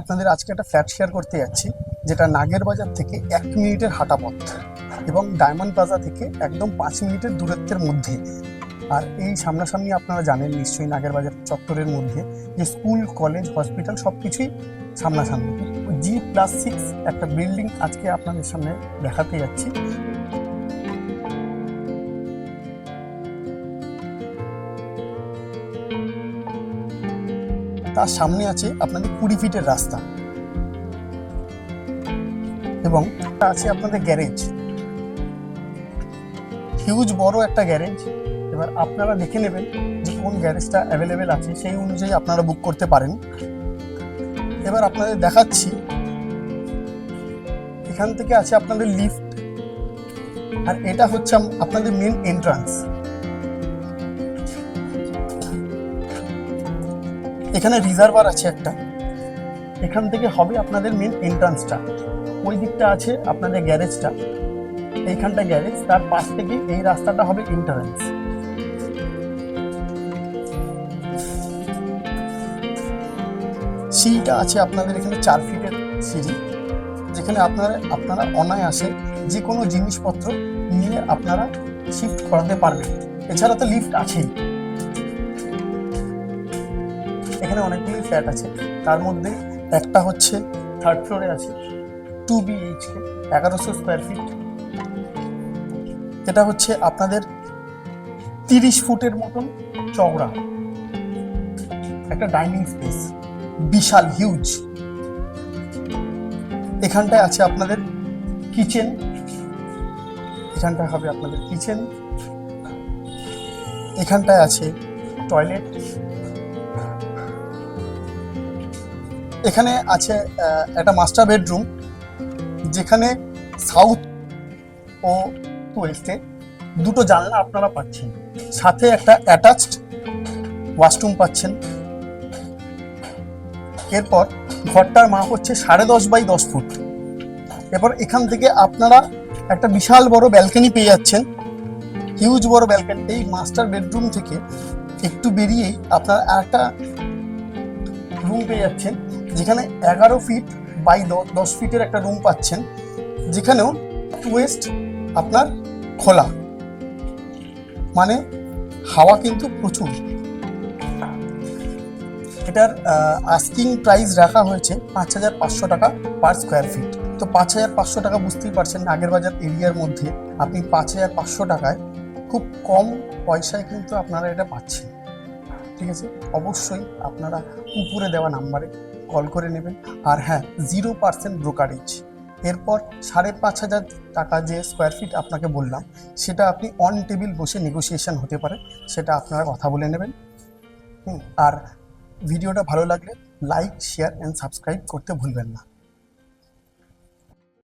আপনাদের আজকে একটা ফ্ল্যাট শেয়ার করতে যাচ্ছি, যেটা নাগের বাজার থেকে 1 মিনিটের হাঁটা পথ এবং ডায়মন্ড প্লাজা থেকে একদম 5 মিনিটের দূরত্বের মধ্যে। আর এই সামনাসামনি আপনারা জানেন নিশ্চয়ই নাগের বাজার চত্বরের মধ্যে যে স্কুল, কলেজ, হসপিটাল সব কিছুই সামনাসামনি। G+6 একটা বিল্ডিং আজকে আপনাদের সামনে দেখাতে যাচ্ছি। তার সামনে আছে আপনাদের 20 ফিটের রাস্তা এবং আছে আপনাদের গ্যারেজ, হিউজ বড় একটা গ্যারেজ। এবার আপনারা দেখে নেবেন যে কোন গ্যারেজটা অ্যাভেলেবেল আছে, সেই অনুযায়ী আপনারা বুক করতে পারেন। এবার আপনাদের দেখাচ্ছি, এখান থেকে আছে আপনাদের লিফট, আর এটা হচ্ছে আপনাদের মেন এন্ট্রান্স। এখানে রিজার্ভার আছে একটা, এখান থেকে হবে আপনাদের মেন এন্ট্রান্সটা। ওই দিকটা আছে আপনাদের গ্যারেজটা, এইখানটা গ্যারেজ, তার পাশ থেকে এই রাস্তাটা হবে এন্ট্রান্স। সিঁড়িটা আছে আপনাদের এখানে 4 ফিটের সিঁড়ি, যেখানে আপনারা অনায়াসে যে কোনো জিনিসপত্র নিয়ে আপনারা শিফট করাতে পারবেন। এছাড়া তো লিফট আছেই। এখানে অনেকগুলি ফ্ল্যাট আছে, তার মধ্যে একটা হচ্ছে 3rd ফ্লোরে আছে, 2 BHK, 1100 স্কোয়ার ফিট। এটা হচ্ছে আপনাদের 30 ফুটের মতন চওড়া একটা ডাইনিং স্পেস, বিশাল হিউজ। এখানটায় আছে আপনাদের কিচেন, এখানটায় হবে আপনাদের কিচেন, এখানটায় আছে টয়লেট, এখানে আছে একটা মাস্টার বেডরুম, যেখানে সাউথ ও ওয়েস্টে দুটো জানলা আপনারা পাচ্ছেন, সাথে একটা অ্যাটাচড ওয়াশরুম পাচ্ছেন। এরপর ঘরটার মাপ হচ্ছে 10.5 বাই 10 ফুট। এরপর এখান থেকে আপনারা একটা বিশাল বড় ব্যালকনি পেয়ে যাচ্ছেন, হিউজ বড় ব্যালকনি। এই মাস্টার বেডরুম থেকে একটু বেরিয়েই আপনারা একটা রুম পেয়ে যাচ্ছেন, যেখানে 11 ফিট বাই 10 ফিটের একটা রুম পাচ্ছেন, যেখানেও ওয়েস্ট আপনার খোলা, মানে হাওয়া কিন্তু প্রচুর। এটার আস্কিং প্রাইস রাখা হয়েছে 5,500 টাকা পার স্কোয়ার ফিট। তো 5,500 টাকা বুঝতেই পারছেন, নাগের বাজার এরিয়ার মধ্যে আপনি 5,500 টাকায় খুব কম পয়সায় কিন্তু আপনারা এটা পাচ্ছেন। ঠিক আছে, অবশ্যই আপনারা উপরে দেওয়া নাম্বারে কল করে নেবেন। আর হ্যাঁ, 0% ব্রোকারেজ। এরপর 5,500 টাকা যে স্কোয়ার ফিট আপনাকে বললাম, সেটা আপনি অন টেবিল বসে নেগোসিয়েশন হতে পারে, সেটা আপনারা কথা বলে নেবেন। আর ভিডিওটা ভালো লাগলে লাইক, শেয়ার অ্যান্ড সাবস্ক্রাইব করতে ভুলবেন না।